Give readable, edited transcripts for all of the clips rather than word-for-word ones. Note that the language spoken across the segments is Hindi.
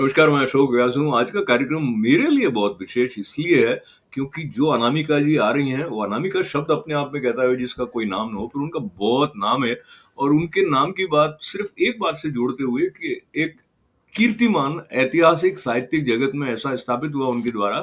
नमस्कार, मैं अशोक व्यास हूँ। आज का कार्यक्रम मेरे लिए बहुत विशेष इसलिए है क्योंकि जो अनामिका जी आ रही हैं, वो अनामिका शब्द अपने आप में कहता है जिसका कोई नाम ना हो, पर उनका बहुत नाम है और उनके नाम की बात सिर्फ एक बात से जोड़ते हुए कि एक कीर्तिमान ऐतिहासिक साहित्यिक जगत में ऐसा स्थापित हुआ उनके द्वारा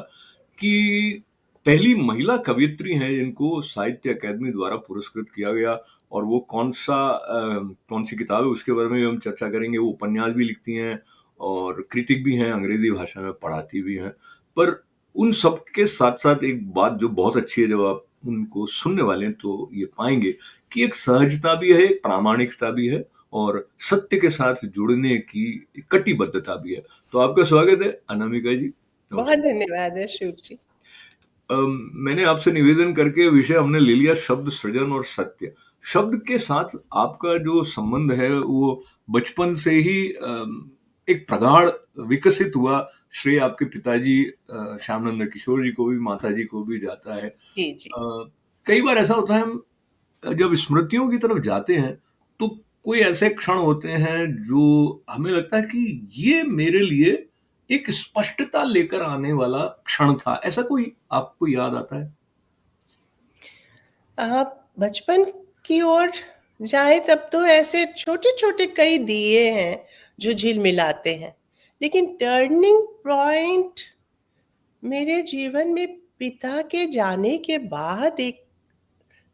कि पहली महिला कवयित्री हैं जिनको साहित्य अकादमी द्वारा पुरस्कृत किया गया। और वो कौन सी किताब है उसके बारे में भी हम चर्चा करेंगे। वो उपन्यास भी लिखती हैं और क्रिटिक भी हैं, अंग्रेजी भाषा में पढ़ाती भी हैं। पर उन सब के साथ साथ एक बात जो बहुत अच्छी है, जब आप उनको सुनने वाले हैं तो ये पाएंगे कि एक सहजता भी है, एक प्रामाणिकता भी है और सत्य के साथ जुड़ने की कटिबद्धता भी है। तो आपका स्वागत है अनामिका जी। बहुत नमस्कार। धन्यवाद अशोक जी। मैंने आपसे निवेदन करके विषय हमने ले लिया शब्द सृजन और सत्य। शब्द के साथ आपका जो संबंध है वो बचपन से ही एक प्रगाढ़ विकसित हुआ। श्रेय आपके पिताजी श्यामानंद किशोर जी को भी, माता जी को भी जाता है। जी, जी। कई बार ऐसा होता है, हम जब स्मृतियों की तरफ जाते हैं तो कोई ऐसे क्षण होते हैं जो हमें लगता है कि ये मेरे लिए एक स्पष्टता लेकर आने वाला क्षण था। ऐसा कोई आपको याद आता है? आप बचपन की ओर जाएँ तब तो ऐसे छोटे-छोटे कई दिए हैं जो झिलमिलाते हैं। लेकिन टर्निंग पॉइंट मेरे जीवन में पिता के जाने के बाद एक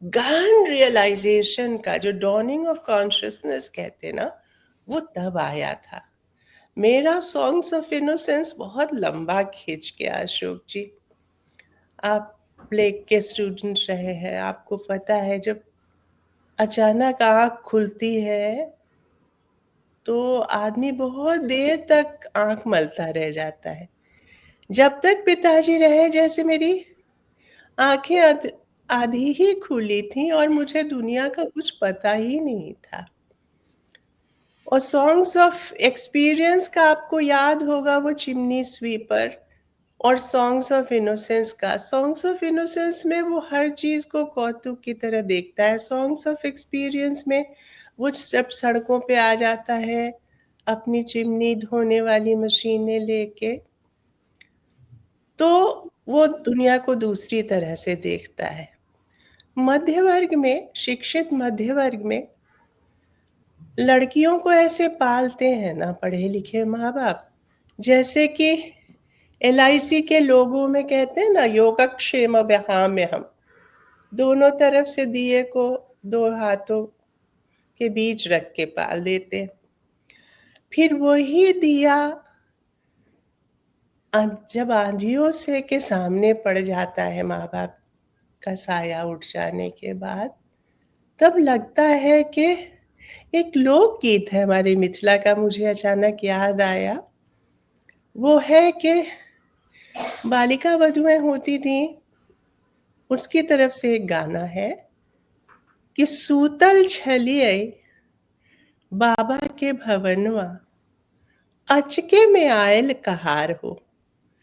गहन रियलाइज़ेशन का, जो डॉनिंग ऑफ कॉन्शसनेस कहते हैं ना, वो तब आया था। मेरा सॉन्ग्स ऑफ इनोसेंस बहुत लंबा खिंच गया अशोक जी। आप ब्लेक के स्टूडेंट रहे हैं, आपको पता है जब अचानक आँख खुलती है, तो आदमी बहुत देर तक आँख मलता रह जाता है। जब तक पिताजी रहे जैसे मेरी आँखें आधी ही खुली थीं और मुझे दुनिया का कुछ पता ही नहीं था। और सॉन्ग्स ऑफ एक्सपीरियंस का आपको याद होगा वो चिमनी स्वीपर और सॉन्ग्स ऑफ इनोसेंस का। सॉन्ग्स ऑफ इनोसेंस में वो हर चीज़ को कौतुक की तरह देखता है। सॉन्ग्स ऑफ एक्सपीरियंस में वो जब सड़कों पे आ जाता है अपनी चिमनी धोने वाली मशीनें लेके, तो वो दुनिया को दूसरी तरह से देखता है। मध्य वर्ग में, शिक्षित मध्य वर्ग में लड़कियों को ऐसे पालते हैं ना पढ़े लिखे माँ बाप, जैसे कि एलआईसी के लोगों में कहते हैं ना, योगक्षेम हम दोनों तरफ से दिए को दो हाथों के बीच रख के पाल देते हैं। फिर वही दिया जब आंधियों से के सामने पड़ जाता है माँ बाप का साया उठ जाने के बाद, तब लगता है कि एक लोकगीत है हमारे मिथिला का, मुझे अचानक याद आया। वो है कि बालिका वधुएं होती थी, उसकी तरफ से एक गाना है कि सूतल छलिए बाबा के भवनवा, अचके में आयल कहार हो।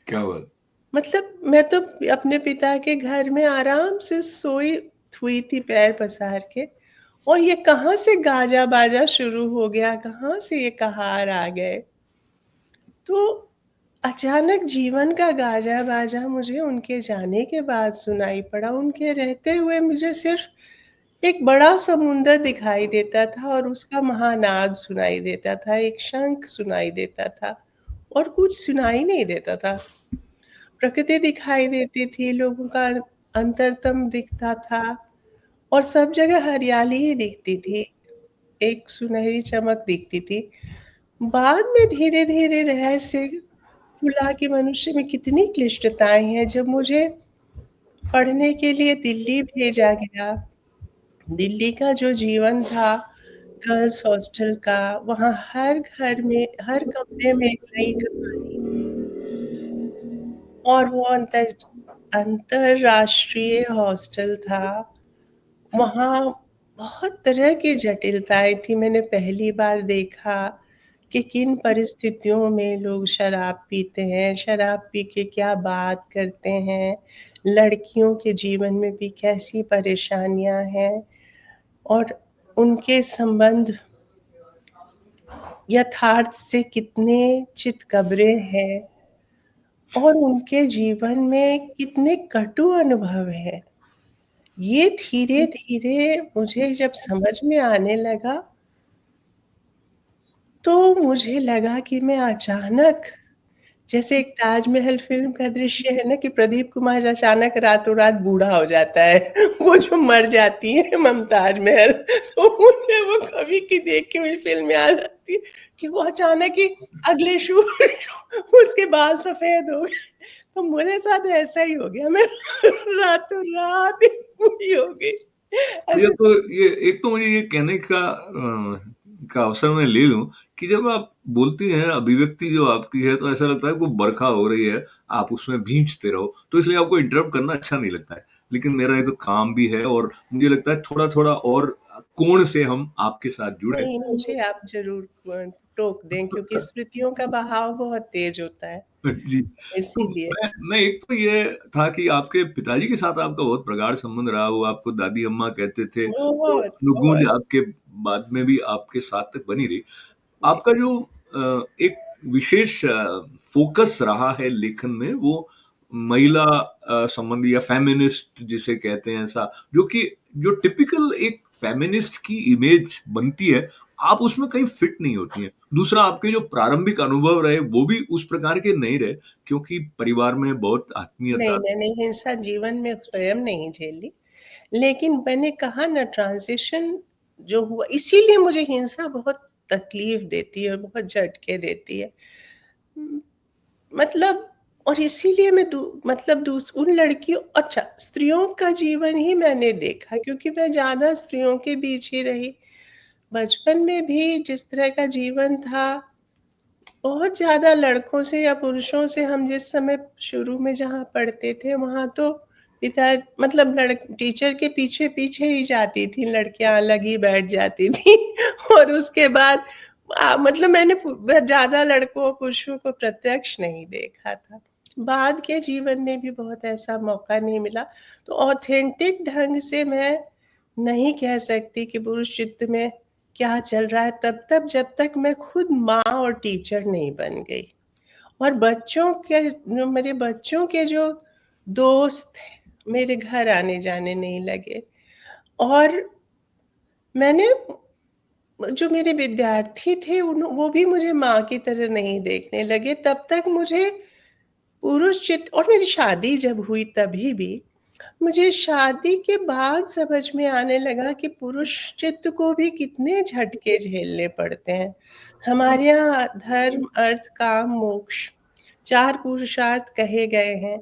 क्या बात! मतलब मैं तो अपने पिता के घर में आराम से सोई हुई थी पैर पसार के, और ये कहाँ से गाजा बाजा शुरू हो गया, कहाँ से ये कहार आ गए। तो अचानक जीवन का गाजा बाजा मुझे उनके जाने के बाद सुनाई पड़ा। उनके रहते हुए मुझे सिर्फ एक बड़ा समुंदर दिखाई देता था और उसका महानाद सुनाई देता था, एक शंख सुनाई देता था और कुछ सुनाई नहीं देता था। प्रकृति दिखाई देती थी, लोगों का अंतरतम दिखता था और सब जगह हरियाली ही दिखती थी, एक सुनहरी चमक दिखती थी। बाद में धीरे-धीरे रहस्य खुला कि मनुष्य में कितनी क्लिष्टताएँ हैं। जब मुझे पढ़ने के लिए दिल्ली भेजा गया, दिल्ली का जो जीवन था गर्ल्स हॉस्टल का, वहाँ हर घर में, हर कमरे में एक नई कहानी, और वो अंतर्राष्ट्रीय हॉस्टल था। वहाँ बहुत तरह की जटिलताएँ थी। मैंने पहली बार देखा कि किन परिस्थितियों में लोग शराब पीते हैं, शराब पी के क्या बात करते हैं, लड़कियों के जीवन में भी कैसी परेशानियाँ हैं और उनके संबंध यथार्थ से कितने चितकबरे हैं और उनके जीवन में कितने कटु अनुभव हैं। ये धीरे-धीरे मुझे जब समझ में आने लगा, तो मुझे लगा कि मैं अचानक, जैसे एक ताजमहल फ़िल्म का दृश्य है ना कि प्रदीप कुमार अचानक रातों-रात बूढ़ा हो जाता है। वो जो मर जाती है मुमताज़ महल, तो मुझे वो कभी की देखी हुई फ़िल्म याद आती है कि वो अचानक ही अगले शूट उसके बाल सफ़ेद हो गए। तो मेरे साथ ऐसा ही हो गया, मैं रातों-रात ही बूढ़ी हो गई। ये ऐसे तो ये एक तो मुझे ये कहने का अवसर मैं ले लूँ कि जब आप बोलती हैं अभिव्यक्ति जो आपकी है, तो ऐसा लगता है कोई बरखा हो रही है, आप उसमें भींचते रहो, तो इसलिए आपको इंटरप्ट करना अच्छा नहीं लगता है। लेकिन मेरा एक काम भी है और मुझे लगता है थोड़ा-थोड़ा और कोण से हम आपके साथ जुड़े। नहीं, मुझे आप ज़रूर टोक दें क्योंकि स्मृतियों का बहाव बहुत तेज़ होता है, जी, तो इसीलिए। मैं एक तो ये था कि आपके पिताजी के साथ आपका बहुत प्रगाढ़ संबंध रहा, वो आपको दादी अम्मा कहते थे, तो बहुत, अनुगूंज बहुत। आपके बाद में भी आपके साथ तक बनी रही। जी। आपका जो एक विशेष फ़ोकस रहा है लेखन में, वो महिला संबंधी या फ़ेमिनिस्ट जिसे कहते हैं ऐसा, जो कि जो टिपिकल एक फ़ेमिनिस्ट की इमेज बनती है, आप उसमें कहीं फिट नहीं होती हैं। दूसरा आपके जो प्रारंभिक अनुभव रहे, वो भी उस प्रकार के नहीं रहे, क्योंकि परिवार में बहुत नहीं, आत्मीयता मैंने हिंसा जीवन में स्वयं नहीं झेली, लेकिन मैंने कहा ना ट्रांज़िशन जो हुआ इसीलिए मुझे हिंसा बहुत तकलीफ़ देती है, बहुत झटके देती है। उम, मतलब और इसीलिए मैं मतलब उन लड़कियों अच्छा स्त्रियों का जीवन ही मैंने देखा क्योंकि मैं ज़्यादा स्त्रियों के बीच ही रही। बचपन में भी जिस तरह का जीवन था, बहुत ज़्यादा लड़कों से या पुरुषों से हम जिस समय शुरू में जहाँ पढ़ते थे, वहाँ तो पिता मतलब टीचर के पीछे-पीछे ही जाती थीं लड़कियाँ, अलग ही बैठ जाती थीं और उसके बाद मतलब मैंने ज़्यादा लड़कों, पुरुषों को प्रत्यक्ष नहीं देखा था। बाद के जीवन में भी बहुत ऐसा मौका नहीं मिला, तो ऑथेंटिक ढंग से मैं नहीं कह सकती कि पुरुष चित्त में क्या चल रहा है तब तक जब तक मैं खुद माँ और टीचर नहीं बन गई। और बच्चों के जो मेरे बच्चों के जो दोस्त हैं, मेरे घर आने-जाने नहीं लगे और मैंने जो मेरे विद्यार्थी थे वो भी मुझे माँ की तरह नहीं देखने लगे, तब तक मुझे पुरुष चित्त और मेरी शादी जब हुई तभी भी मुझे शादी के बाद समझ में आने लगा कि पुरुष चित्त को भी कितने झटके झेलने पड़ते हैं। हमारे यहाँ धर्म, अर्थ, काम, मोक्ष 4 पुरुषार्थ कहे गए हैं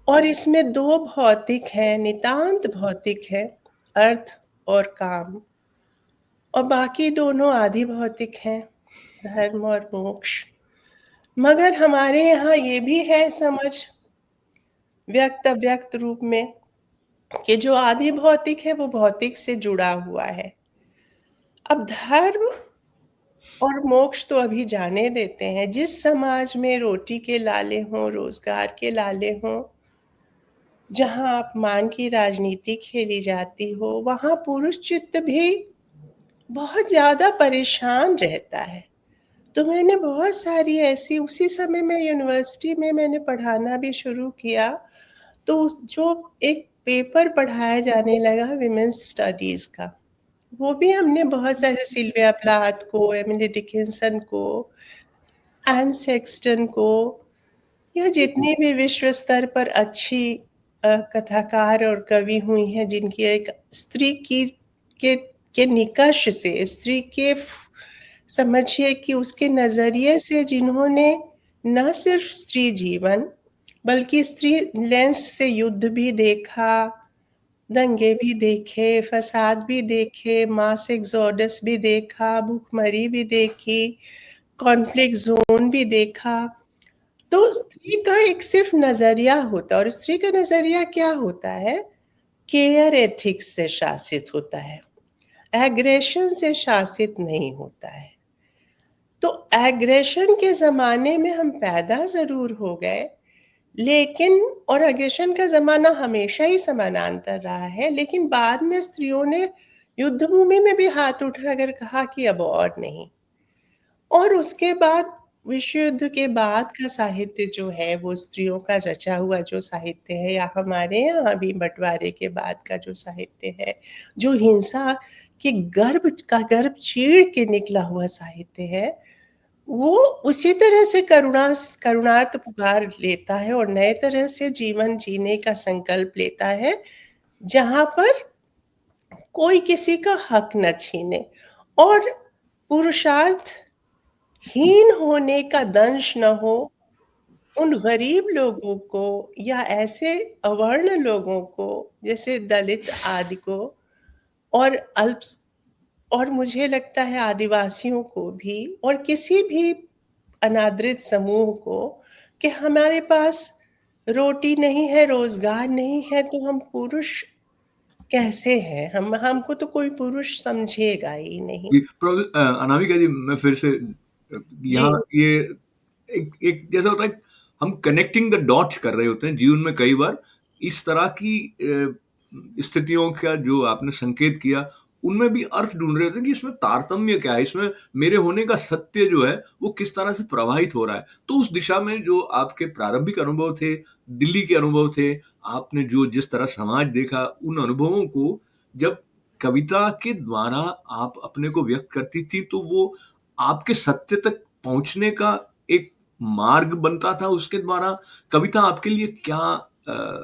और इसमें 2 भौतिक हैं, नितांत भौतिक हैं, अर्थ और काम और बाकी दोनों आधि भौतिक हैं, धर्म और मोक्ष। मगर हमारे यहाँ ये भी है समझ व्यक्त-अव्यक्त रूप में कि जो आधि भौतिक है वो भौतिक से जुड़ा हुआ है। अब धर्म और मोक्ष तो अभी जाने देते हैं, जिस समाज में रोटी के लाले हों, रोज़गार के लाले हों, जहाँ अपमान की राजनीति खेली जाती हो, वहाँ पुरुष चित्त भी बहुत ज़्यादा परेशान रहता है। तो मैंने बहुत सारी ऐसी उसी समय मैं यूनिवर्सिटी में मैंने पढ़ाना भी शुरू किया, तो जो एक पेपर पढ़ाया जाने लगा विमेन्स स्टडीज़ का, वो भी हमने बहुत सारे सिल्विया प्लाथ को, एमिली डिकिंसन को, एन सेक्सटन को या जितनी भी विश्व स्तर पर अच्छी कथाकार और कवि हुई हैं जिनकी एक स्त्री की के के निकष से स्त्री के समझिए कि उसके नज़रिए से जिन्होंने न सिर्फ स्त्री जीवन बल्कि स्त्री लेंस से युद्ध भी देखा, दंगे भी देखे, फ़साद भी देखे, मास एक्सोडस भी देखा, भूखमरी भी देखी, कॉन्फ्लिक्ट ज़ोन भी देखा। तो स्त्री का एक सिर्फ़ नज़रिया होता है और स्त्री का नज़रिया क्या होता है? केयर एथिक्स से शासित होता है, एग्रेशन से शासित नहीं होता है। तो एग्रेशन के ज़माने में हम पैदा ज़रूर हो गए, लेकिन और एग्रेशन का ज़माना हमेशा ही समानांतर रहा है, लेकिन बाद में स्त्रियों ने युद्धभूमि में भी हाथ उठाकर कहा कि अब और नहीं। और उसके बाद विश्व युद्ध के बाद का साहित्य जो है, वो स्त्रियों का रचा हुआ जो साहित्य है, या हमारे यहाँ भी बँटवारे के बाद का जो साहित्य है, जो हिंसा के गर्भ चीर के निकला हुआ साहित्य है, वो उसी तरह से करुणार्त पुकार लेता है और नए तरह से जीवन जीने का संकल्प लेता है, जहाँ पर कोई किसी का हक न छीने और पुरुषार्थ हीन होने का दंश न हो उन गरीब लोगों को या ऐसे अवर्ण लोगों को, जैसे दलित आदि को, और अल्प्स और मुझे लगता है आदिवासियों को भी, और किसी भी अनादृत समूह को, कि हमारे पास रोटी नहीं है, रोज़गार नहीं है, तो हम पुरुष कैसे हैं? हमको तो कोई पुरुष समझेगा ही नहीं। जी, अनामिका जी, मैं फिर से जी। यहाँ ये एक एक जैसा होता है, हम कनेक्टिंग द डॉट्स कर रहे होते हैं जीवन में कई बार। इस तरह की स्थितियों का जो आपने संकेत किया, उनमें भी अर्थ ढूँढ रहे होते हैं कि इसमें तारतम्य क्या है? इसमें मेरे होने का सत्य जो है, वो किस तरह से प्रवाहित हो रहा है? तो उस दिशा में जो आपके प्रारंभिक अनुभव थे, दिल्ली के अनुभव थे, आपने जो जिस तरह समाज देखा, उन अनुभवों को जब कविता के द्वारा आप अपने को व्यक्त करती थी, तो वो आपके सत्य तक पहुँचने का एक मार्ग बनता था। उसके द्वारा कविता आपके लिए क्या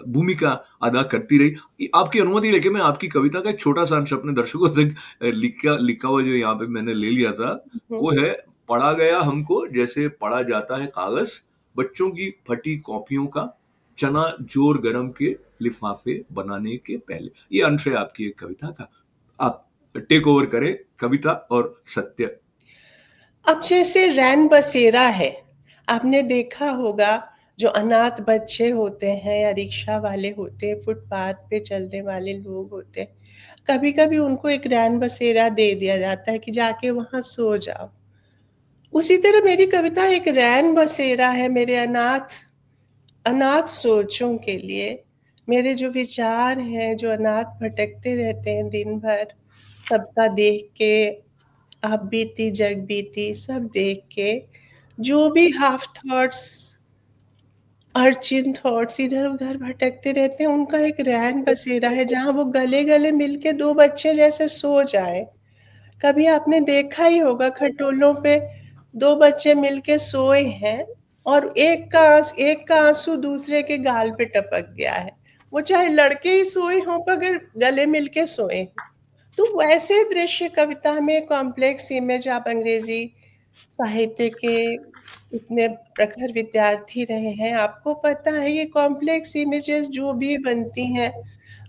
भूमिका अदा करती रही? आपकी अनुमति लेके मैं आपकी कविता का एक छोटा-सा अंश अपने दर्शकों तक लिखा लिखा हुआ जो यहाँ पे मैंने ले लिया था, हुँ। वो है, पढ़ा गया हमको जैसे पढ़ा जाता है कागज़, बच्चों की फटी कॉपियों का, चना जोर गरम के लिफ़ाफ़े बनाने के पहले। ये अंश है आपकी एक कविता का। आप टेक ओवर करें कविता और सत्य। अब जैसे रैन बसेरा है, आपने देखा होगा, जो अनाथ बच्चे होते हैं या रिक्शा वाले होते हैं, फुटपाथ पे चलने वाले लोग होते हैं, कभी-कभी उनको एक रैन बसेरा दे दिया जाता है कि जाके वहाँ सो जाओ। उसी तरह मेरी कविता एक रैन बसेरा है मेरे अनाथ अनाथ सोचों के लिए। मेरे जो विचार हैं, जो अनाथ भटकते रहते हैं दिन भर, सबका देख के, आप बीती जग बीती सब देख के, जो भी हाफ थॉट्स, अर्चिन थॉट्स इधर-उधर भटकते रहते हैं, उनका एक रैन बसेरा है जहाँ वो गले-गले मिलके 2 बच्चे जैसे सो जाएँ। कभी आपने देखा ही होगा, खटोलों पे 2 बच्चे मिलके सोए हैं और एक का आँसू दूसरे के गाल पे टपक गया है। वो चाहे लड़के ही सोए हों, मगर गले मिलके सोए हैं। तो वैसे दृश्य कविता में कॉम्प्लेक्स इमेज, आप अंग्रेजी साहित्य के इतने प्रखर विद्यार्थी रहे हैं, आपको पता है ये कॉम्प्लेक्स इमेजेस जो भी बनती हैं,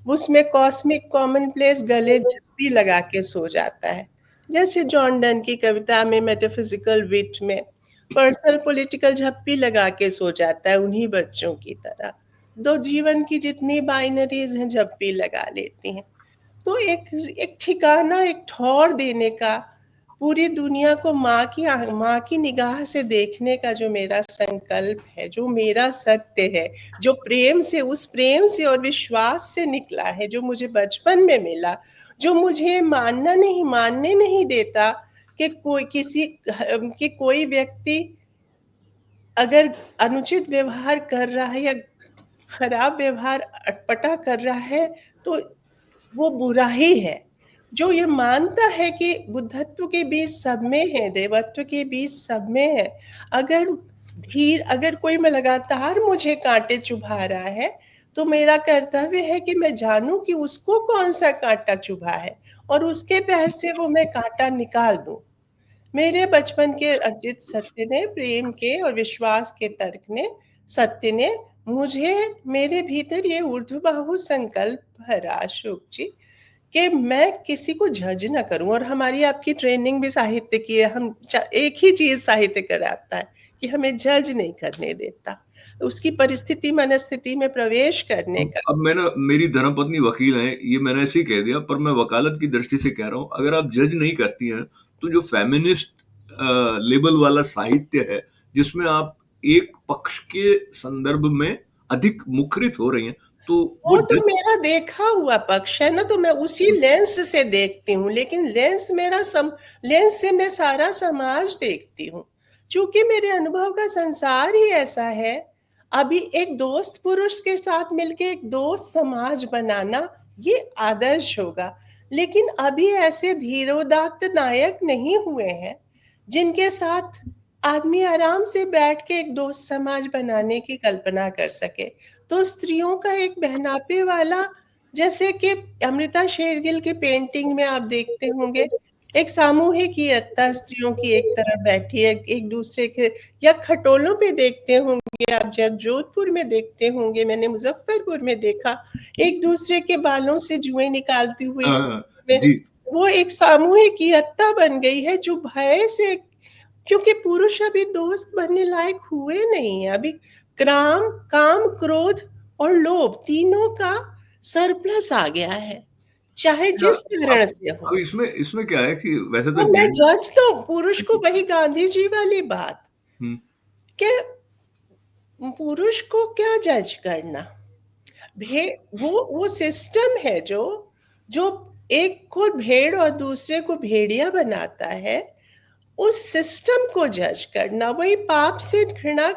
उसमें कॉस्मिक कॉमनप्लेस गले झप्पी लगा के सो जाता है। जैसे जॉन डन की कविता में मेटाफिज़िकल विट में पर्सनल पॉलिटिकल झप्पी लगा के सो जाता है, उन्हीं बच्चों की तरह। 2 जीवन की जितनी बाइनरीज़ हैं, झप्पी लगा लेती हैं। तो एक ठिकाना, एक ठौर देने का, पूरी दुनिया को माँ की निगाह से देखने का जो मेरा संकल्प है, जो मेरा सत्य है, जो प्रेम से, उस प्रेम से और विश्वास से निकला है, जो मुझे बचपन में मिला, जो मुझे मानने नहीं देता कि कोई व्यक्ति अगर अनुचित व्यवहार कर रहा है या खराब व्यवहार अटपटा कर रहा है, तो वो बुरा ही है। जो ये मानता है कि बुद्धत्व के बीज सब में है, देवत्व के बीज सब में है। अगर अगर कोई में लगातार मुझे काँटे चुभा रहा है, तो मेरा कर्तव्य है कि मैं जानूँ कि उसको कौन-सा काँटा चुभा है और उसके पैर से वो मैं काँटा निकाल दूँ। मेरे बचपन के अर्जित सत्य ने, प्रेम के और विश्वास के तर्क ने, सत्य ने मुझे, मेरे भीतर ये ऊर्ध्वबाहु संकल्प भरा अशोक जी, कि मैं किसी को जज ना करूँ। और हमारी आपकी ट्रेनिंग भी साहित्य की है, हम एक ही चीज़ साहित्य कराता है कि हमें जज नहीं करने देता, उसकी परिस्थिति मनस्थिति में प्रवेश करने का। अब मैं ना, मेरी धर्मपत्नी वकील हैं, ये मैंने ऐसे ही कह दिया, पर मैं वकालत की दृष्टि से कह रहा हूँ, अगर आप जज नहीं करती हैं, तो जो फेमिनिस्ट लेबल वाला साहित्य है, जिसमें आप एक पक्ष के संदर्भ में अधिक मुखरित हो रही हैं, तो वो वो तो मेरा देखा हुआ पक्ष है ना, तो मैं उसी लेंस से देखती हूँ, लेकिन लेंस से मैं सारा समाज देखती हूँ। चूंकि मेरे अनुभव का संसार ही ऐसा है, अभी एक दोस्त पुरुष के साथ मिलके एक दोस्त समाज बनाना ये आदर्श होगा। लेकिन अभी ऐसे धीरोदात्त नायक नहीं हुए हैं जिनके साथ आदमी आराम से बैठ के एक दोस्त समाज बनाने की कल्पना कर सके। तो स्त्रियों का एक बहनापे वाला, जैसे कि अमृता शेरगिल की पेंटिंग में आप देखते होंगे, एक सामूहिकता स्त्रियों की एक तरफ बैठी है एक दूसरे के, या खटोलों पे देखते होंगे आप, जब जोधपुर में देखते होंगे, मैंने मुजफ्फरपुर में देखा, एक दूसरे के बालों से जुएं निकालती हुई में, जी वो एक सामूहिकता बन गई है जो भय से, क्योंकि पुरुष अभी दोस्त बनने लायक हुए नहीं है अभी। काम क्रोध और लोभ तीनों का सरप्लस आ गया है, चाहे अच्छा, जिस अब कारण से अब हो। इसमें इसमें क्या है कि वैसे तो तो मैं जज तो पुरुष को, वही गांधी जी वाली बात, हम्म, कि पुरुष को क्या जज करना। भे वो सिस्टम है जो जो एक को भेड़ और दूसरे को भेड़िया बनाता है, उस सिस्टम को जज करना, वही पाप से घृणा।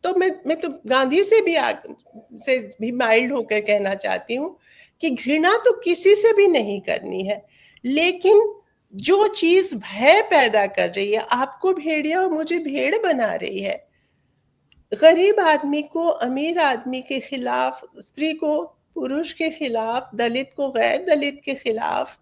तो मैं तो गांधी से भी माइल्ड होकर कहना चाहती हूँ कि घृणा तो किसी से भी नहीं करनी है, लेकिन जो चीज भय पैदा कर रही है, आपको भेड़िया और मुझे भेड़ बना रही है, गरीब आदमी को अमीर आदमी के खिलाफ, स्त्री को पुरुष के खिलाफ, दलित को गैर दलित के खिलाफ,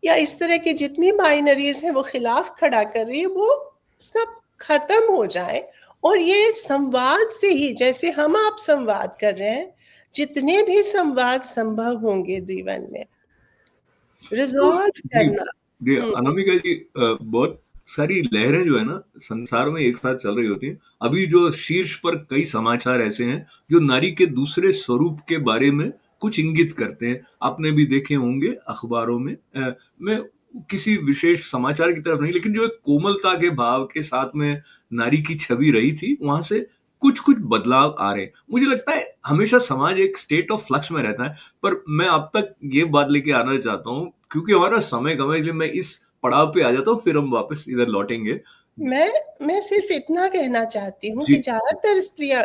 या इस तरह की जितनी बाइनरीज हैं वो खिलाफ खड़ा कर रही है, वो सब खत्म हो जाए। और ये संवाद से ही, जैसे हम आप संवाद कर रहे हैं, जितने भी संवाद संभव होंगे जीवन में, तो रिजॉल्व जी, करना। जी हम्म। अनामिका जी, बहुत सारी लहरें जो है ना संसार में एक साथ चल रही होती हैं। अभी जो शीर्ष पर कई समाचार ऐसे हैं जो नारी के दूसरे स्वरूप के बारे में कुछ इंगित करते हैं। आपने भी देखे होंगे अखबारों में। मैं किसी विशेष समाचार की तरफ नहीं, लेकिन जो एक कोमलता के भाव के साथ में नारी की छवि रही थी, वहां से कुछ कुछ बदलाव आ रहे हैं। मुझे लगता है हमेशा समाज एक स्टेट ऑफ फ्लक्स में रहता है। पर मैं अब तक ये बात लेके आना चाहता हूँ, क्योंकि हमारा समय कम है, इसलिए मैं इस पड़ाव पे आ जाता हूँ, फिर हम वापस इधर लौटेंगे। मैं सिर्फ इतना कहना चाहती हूँ कि जी ज्यादातर स्त्रियां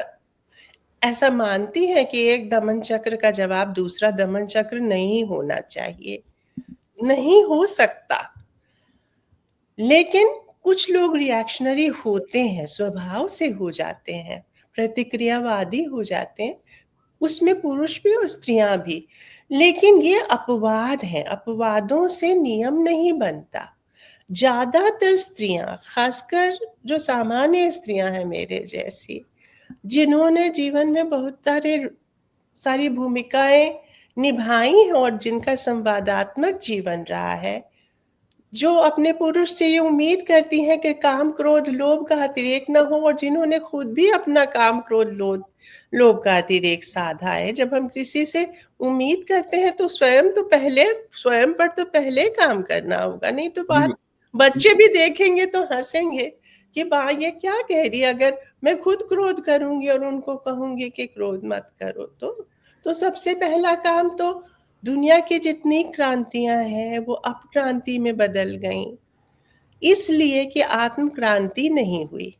ऐसा मानती हैं कि एक दमन चक्र का जवाब दूसरा दमन चक्र नहीं होना चाहिए, नहीं हो सकता। लेकिन कुछ लोग रिएक्शनरी होते हैं, स्वभाव से हो जाते हैं, प्रतिक्रियावादी हो जाते हैं, उसमें पुरुष भी और स्त्रियां भी। लेकिन ये अपवाद हैं, अपवादों से नियम नहीं बनता। ज्यादातर स्त्रियां, खासकर जो सामान्य स्त्रियां हैं मेरे जैसी, जिन्होंने जीवन में बहुत सारी भूमिकाएं निभाई हैं और जिनका संवादात्मक जीवन रहा है, जो अपने पुरुष से ये उम्मीद करती हैं कि काम क्रोध लोभ का अतिरेक न हो, और जिन्होंने खुद भी अपना काम क्रोध लोभ का अतिरेक साधा है। जब हम किसी से उम्मीद करते हैं तो स्वयं पर तो पहले काम करना होगा, नहीं तो बिल्कुल। बात बच्चे भी देखेंगे तो हंसेंगे कि बा ये क्या कह रही है। अगर मैं खुद क्रोध करूंगी और उनको कहूंगी कि क्रोध मत करो, तो सबसे पहला काम तो, दुनिया की जितनी क्रांतियां हैं वो अपक्रांति में बदल गईं, इसलिए कि आत्म क्रांति नहीं हुई।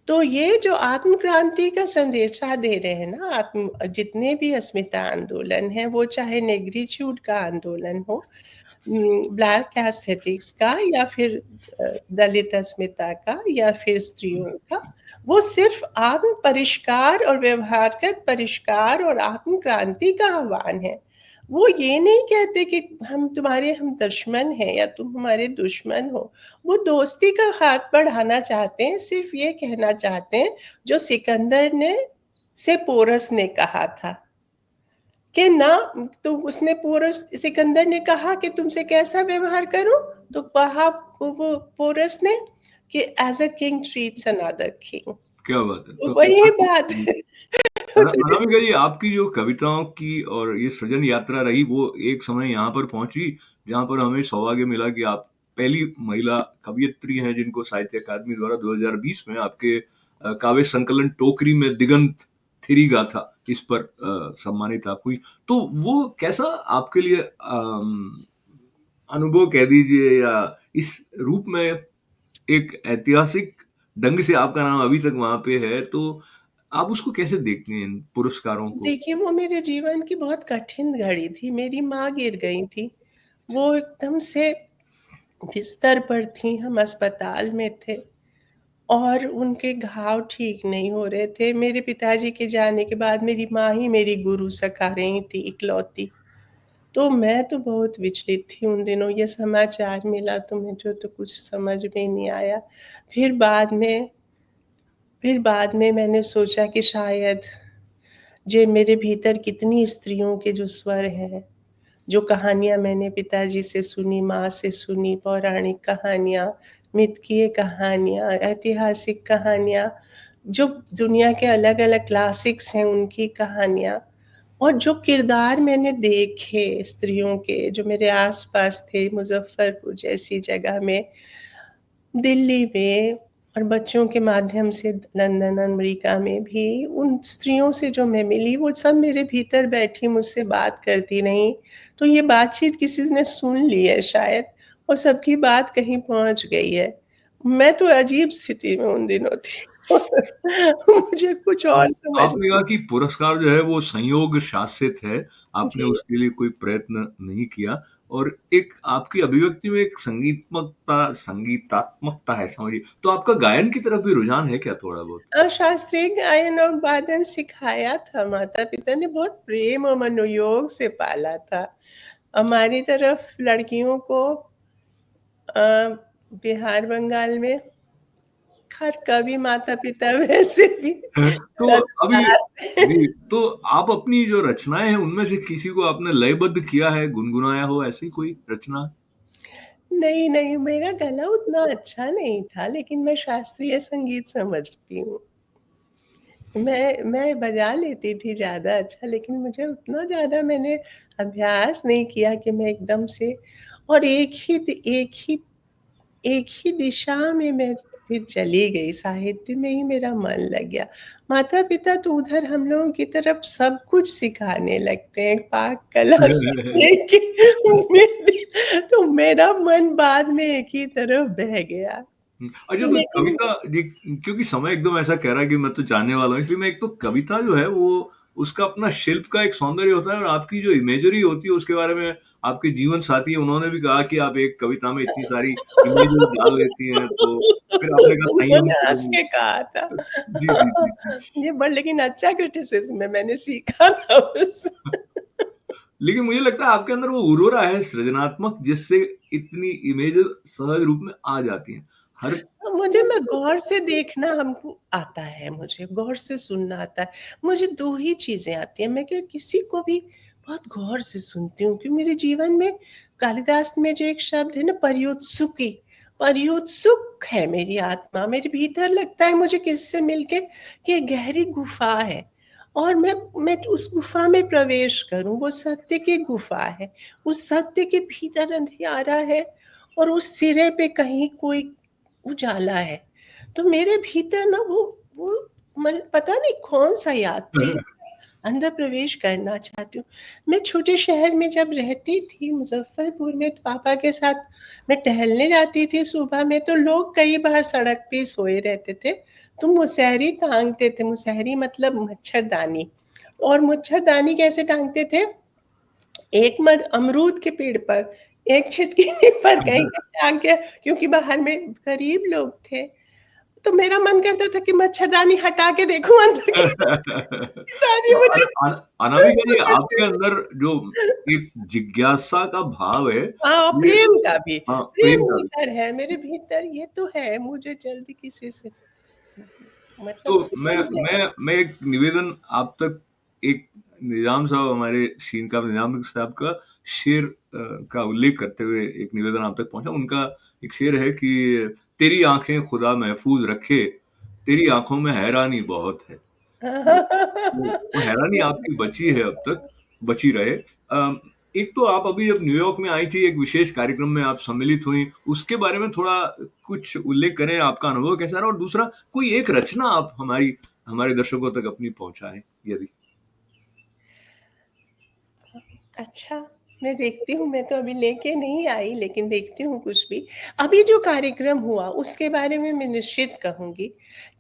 तो ये जो आत्म क्रांति का संदेशा दे रहे हैं ना, आत्म जितने भी अस्मिता आंदोलन है, वो चाहे नेग्रीच्यूड का आंदोलन हो, ब्लैक एस्थेटिक्स का, या फिर दलित अस्मिता का, या फिर स्त्रियों का, वो सिर्फ आत्म परिष्कार और व्यवहारगत परिष्कार और आत्म क्रांति का आह्वान है। वो ये नहीं कहते कि हम दुश्मन हैं या तुम हमारे दुश्मन हो। वो दोस्ती का हाथ बढ़ाना चाहते हैं, सिर्फ ये कहना चाहते हैं जो सिकंदर ने से पोरस ने कहा था कि ना, तो उसने पोरस सिकंदर ने कहा कि तुमसे कैसा व्यवहार करूं, तो कहा वो पोरस ने कि as a king treats another king. क्या बात है। तो तो वही बात है। अनामिका जी, आपकी जो कविताओं की और ये सृजन यात्रा रही, वो एक समय यहाँ पर पहुंची जहाँ पर हमें सौभाग्य मिला कि आप पहली महिला कवियत्री हैं जिनको साहित्य अकादमी द्वारा 2020 में आपके काव्य संकलन टोकरी में दिगंत तेरी गाथा इस पर सम्मानित आप हुई। तो वो कैसा आपके लिए अनुभव कह दीजिए, या इस रूप में एक ऐतिहासिक ढंग से आपका नाम अभी तक वहाँ पे है, तो आप उसको कैसे देखते हैं इन पुरस्कारों को? देखिए, वो मेरे जीवन की बहुत कठिन घड़ी थी, मेरी माँ गिर गई थी। वो एकदम से बिस्तर पर थीं, हम अस्पताल में थे और उनके घाव ठीक नहीं हो रहे थे। मेरे पिताजी के जाने के बाद मेरी माँ ही मेरी गुरु सखा रही थी, इकलौती। तो मैं तो बहुत विचलित थी उन दिनों, ये समाचार मिला तो मुझे तो कुछ समझ में नहीं आया। फिर बाद में फिर बाद में मैंने सोचा कि शायद जे मेरे भीतर कितनी स्त्रियों के जो स्वर हैं, जो कहानियाँ मैंने पिताजी से सुनी, माँ से सुनी, पौराणिक कहानियाँ, मिथकीय कहानियाँ, ऐतिहासिक कहानियाँ, जो दुनिया के अलग-अलग क्लासिक्स हैं उनकी कहानियाँ, और जो किरदार मैंने देखे स्त्रियों के, जो मेरे आस-पास थे मुज़फ्फ़रपुर जैसी जगह में, दिल्ली में, और बच्चों के माध्यम से लंदन, अमेरिका में भी उन स्त्रियों से जो मैं मिली, वो सब मेरे भीतर बैठी मुझसे बात करती रहीं। तो ये बातचीत किसी ने सुन ली है शायद, और सबकी बात कहीं पहुँच गई है। मैं तो अजीब स्थिति में उन दिनों थी। मुझे कुछ और अब समझ आपने नहीं। कहा कि पुरस्कार जो है वो संयोग शासित है, आपने जी। उसके लिए कोई प्रयत्न नहीं किया, और एक आपकी अभिव्यक्ति में एक संगीतात्मकता है समझिए। तो आपका गायन की तरफ भी रुझान है क्या थोड़ा बहुत? शास्त्रीय गायन और वादन सिखाया था, माता-पिता ने बहुत प्रेम और मनोयोग से पाला था। हमारी तरफ लड़कियों को अ, बिहार बंगाल में हर कभी माता-पिता वैसे भी तो अभी कलाकार थे। जी, तो आप अपनी जो रचनाएँ हैं उनमें से किसी को आपने लयबद्ध किया है, गुनगुनाया हो ऐसी कोई रचना? नहीं, नहीं, मेरा गला उतना अच्छा नहीं था, लेकिन मैं शास्त्रीय संगीत समझती हूँ। मैं बजा लेती थी ज़्यादा अच्छा, लेकिन मुझे उतना ज़्यादा मैंने अभ्यास नहीं किया कि मैं एकदम से, और एक ही दिशा में मैं फिर चली गई, साहित्य में ही मेरा मन लग गया। माता-पिता तो उधर हम लोगों की तरफ सब कुछ सिखाने लगते हैं, पाक कला से लेके मेहंदी, तो मेरा मन बाद में एक ही तरफ बह गया। अच्छा, तो लेकिन कविता जी, क्योंकि समय एकदम ऐसा कह रहा है कि मैं तो जानने वाला हूँ, इसलिए मैं एक तो कविता जो है वो उसका अपना शिल्प का एक सौंदर्य होता है, और आपकी जो इमेजरी होती है उसके बारे में आपके जीवन साथी उन्होंने भी कहा कि आप एक कविता में इतनी सारी इमेजेस डाल देती हैं, तो फिर आपने कहा संयम उन्होंने हँस करेंगे। के कहा था। जी, जी, जी, जी। ये बड़ लेकिन अच्छा क्रिटिसिज़्म है, मैंने सीखा था उससे। लेकिन मुझे लगता है आपके अंदर वो उर्वरा है सृजनात्मक, जिससे इतनी इमेजेस सहज रूप में आ जाती हैं। हर मुझे मैं गौर से देखना हमको आता है, मुझे गौर से सुनना आता है। मुझे 2 ही चीज़ें आती हैं, मैं क्या किसी को भी बहुत गौर से सुनती हूँ, क्योंकि मेरे जीवन में कालिदास में जो एक शब्द है ना, पर्युत्सुकी, पर्युत्सुक है मेरी आत्मा, मेरे भीतर लगता है मुझे किससे मिलके कि एक गहरी गुफ़ा है, और मैं उस गुफ़ा में प्रवेश करूँ, वो सत्य की गुफ़ा है। उस सत्य के भीतर अंधियारा है, और उस सिरे पे कहीं कोई उजाला है। तो मेरे भीतर ना वो मन पता नहीं कौन-सा यात्री अंदर प्रवेश करना चाहती हूँ। मैं छोटे शहर में जब रहती थी मुज़फ्फ़रपुर में, तो पापा के साथ मैं टहलने जाती थी सुबह में, तो लोग कई बार सड़क पे सोए रहते थे। तो मुसहरी टाँगते थे, मुसहरी मतलब मच्छरदानी, और मच्छरदानी कैसे टाँगते थे? एक अमरूद के पेड़ पर, एक छिटकिनी पर कहीं पे टाँग के, क्योंकि बाहर में गरीब लोग थे, तो मेरा मन करता था कि मच्छरदानी हटा के देखूँ अंदर की दानी तो मुझे अनामिका जी, आपके पकड़ते थे। अंदर जो एक जिज्ञासा का भाव है, हाँ, ये प्रेम का भी, हाँ, प्रेम प्रेम का भी। भीतर है, मेरे भीतर ये तो है, मुझे जल्दी किसी से मतलब तो प्रेम है। मैं एक निवेदन आप तक, एक निज़ाम साहब, हमारे शीन का निज़ाम साहब का शेर का उल्लेख करते हुए एक निवेदन आप तक पहुँचा। उनका एक शेर है कि तेरी आँखें खुदा महफूज़ रखे, तेरी आँखों में हैरानी बहुत है। तो वो हैरानी आपकी बची है अब तक, बची रहे। एक तो आप अभी जब न्यूयॉर्क में आई थी, एक विशेष कार्यक्रम में आप सम्मिलित हुईं, उसके बारे में थोड़ा कुछ उल्लेख करें, आपका अनुभव कैसा रहा? और दूसरा, कोई एक रचना आप हमारी हमारे दर्शकों तक अपनी पहुँचाएँ यदि। अच्छा, मैं देखती हूँ, मैं तो अभी लेके नहीं आई लेकिन देखती हूँ कुछ भी। अभी जो कार्यक्रम हुआ उसके बारे में मैं निश्चित कहूँगी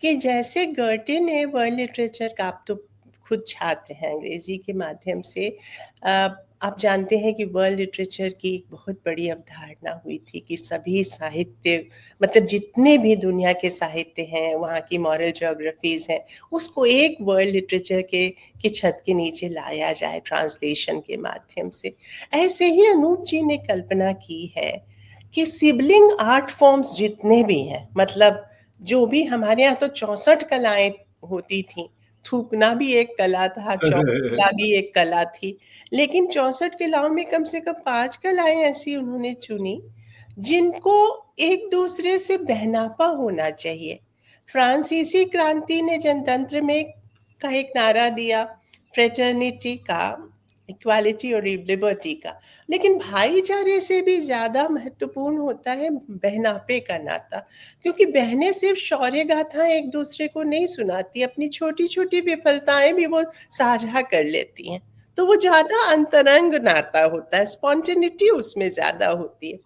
कि जैसे गर्टे ने वर्ल्ड लिटरेचर का, आप तो खुद छात्र हैं अंग्रेज़ी के माध्यम से, अ, आप जानते हैं कि वर्ल्ड लिटरेचर की एक बहुत बड़ी अवधारणा हुई थी कि सभी साहित्य, मतलब जितने भी दुनिया के साहित्य हैं, वहाँ की मॉरल ज्योग्राफीज़ हैं, उसको एक वर्ल्ड लिटरेचर के की छत के नीचे लाया जाए ट्रांसलेशन के माध्यम से। ऐसे ही अनूप जी ने कल्पना की है कि सिबलिंग आर्ट फॉर्म्स जितने भी हैं, मतलब जो भी हमारे यहाँ तो 64 कलाएं होती थी, थूकना भी एक कला था, चौका भी एक कला थी, लेकिन 64 कलाओं में कम से कम 5 कलाएं ऐसी उन्होंने चुनी जिनको एक दूसरे से बहनापा होना चाहिए। फ्रांसीसी क्रांति ने जनतंत्र में का एक नारा दिया, फ्रेटर्निटी का, इक्वालिटी और लिबर्टी का, लेकिन भाईचारे से भी ज्यादा महत्वपूर्ण होता है बहनापे का नाता, क्योंकि बहनें सिर्फ शौर्य गाथा एक दूसरे को नहीं सुनाती, अपनी छोटी छोटी विफलताएं भी वो साझा कर लेती हैं, तो वो ज्यादा अंतरंग नाता होता है, स्पॉन्टेनिटी उसमें ज्यादा होती है।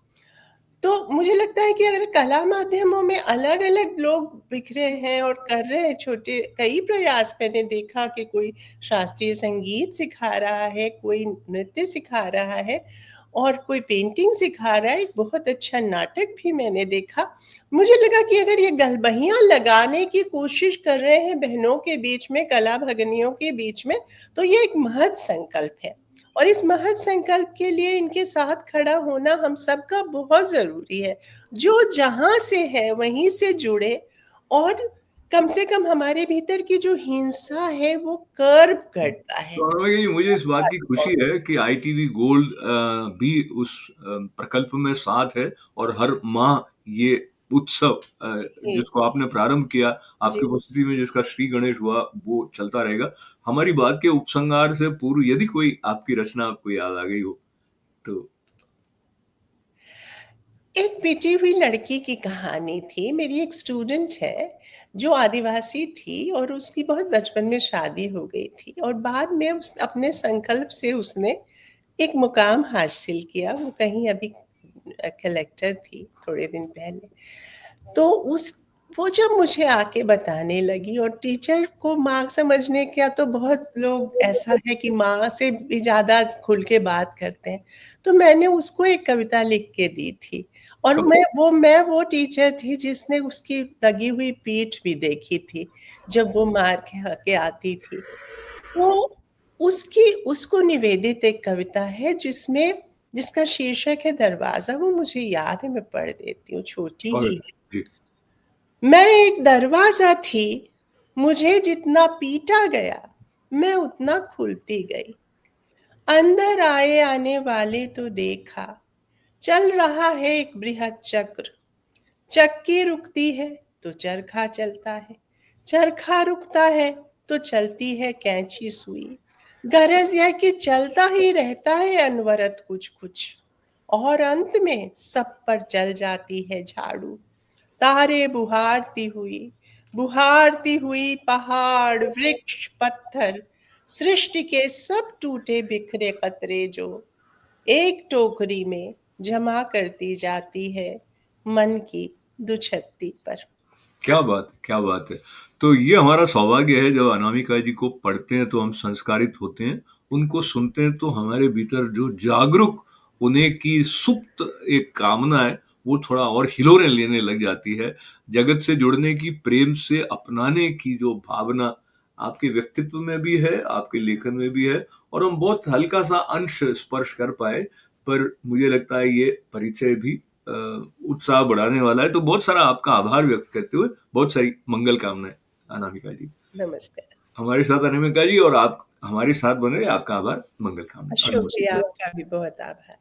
तो मुझे लगता है कि अगर कला माध्यमों में अलग अलग लोग बिखरे हैं और कर रहे हैं छोटे कई प्रयास, मैंने देखा कि कोई शास्त्रीय संगीत सिखा रहा है, कोई नृत्य सिखा रहा है और कोई पेंटिंग सिखा रहा है, एक बहुत अच्छा नाटक भी मैंने देखा। मुझे लगा कि अगर ये गलबहियां लगाने की कोशिश कर रहे हैं बहनों के बीच में, कला भगिनियों के बीच में, तो ये एक महत् संकल्प है और इस महत् संकल्प के लिए इनके साथ खड़ा होना हम सबका बहुत जरूरी है। जो जहां से है वहीं से जुड़े और कम से कम हमारे भीतर की जो हिंसा है वो कर्ब करता है। तो हमें मुझे इस बात की खुशी है कि आईटीवी गोल्ड भी उस प्रकल्प में साथ है और हर माह ये उत्सव जी जिसको आपने प्रारंभ किया, जी। आपकी उपस्थिति में जिसका श्री गणेश हुआ, वो चलता रहेगा। हमारी बात के उपसंहार से पूर्व यदि कोई आपकी रचना आपको याद आ गई हो तो। एक बिटी हुई लड़की की कहानी थी, मेरी एक स्टूडेंट है जो आदिवासी थी और उसकी बहुत बचपन में शादी हो गई थी और बाद में उस अपने संकल्प से उसने एक मुकाम हासिल किया, वो कहीं अभी कलेक्टर थी थोड़े दिन पहले। तो उस वो जब मुझे आके बताने लगी, और टीचर को माँ समझने का तो बहुत लोग ऐसा है कि माँ से भी ज़्यादा खुल के बात करते हैं, तो मैंने उसको एक कविता लिख के दी थी और कब? मैं वो टीचर थी जिसने उसकी दगी हुई पीठ भी देखी थी जब वो मार खा के आती थी। तो उसकी उसको निवेदित एक कविता है जिसका शीर्षक है दरवाजा, वो मुझे याद है, मैं पढ़ देती हूँ, छोटी ही स्वागत है। जी। मैं एक दरवाजा थी, मुझे जितना पीटा गया मैं उतना खुलती गई, अंदर आए आने वाले तो देखा, चल रहा है एक बृहद चक्र, चक्की रुकती है तो चरखा चलता है, चरखा रुकता है तो चलती है कैंची सुई, गरज यह कि चलता ही रहता है अनवरत कुछ कुछ, और अंत में सब पर चल जाती है झाड़ू, तारे बुहारती हुई पहाड़ वृक्ष पत्थर, सृष्टि के सब टूटे बिखरे कतरे जो एक टोकरी में जमा करती जाती है मन की दुछत्ती पर। क्या बात है, क्या बात है। तो ये हमारा सौभाग्य है जब अनामिका जी को पढ़ते हैं तो हम संस्कारित होते हैं, उनको सुनते हैं तो हमारे भीतर जो जागरूक होने की सुप्त एक कामना है, वो थोड़ा और हिलोरें लेने लग जाती है। जगत से जुड़ने की, प्रेम से अपनाने की जो भावना आपके व्यक्तित्व में भी है, आपके लेखन में भी है और हम बहुत हल्का-सा अंश स्पर्श कर पाए, पर मुझे लगता है ये परिचय भी अ, उत्साह बढ़ाने वाला है। तो बहुत सारा आपका आभार व्यक्त करते हुए बहुत सारी मंगल कामनाएं अनामिका जी। नमस्कार। हमारे साथ अनामिका जी और आप हमारे साथ बने रहे, आपका आभार, मंगल कामनाएं और नमस्कार। शुक्रिया, आपका भी बहुत आभार।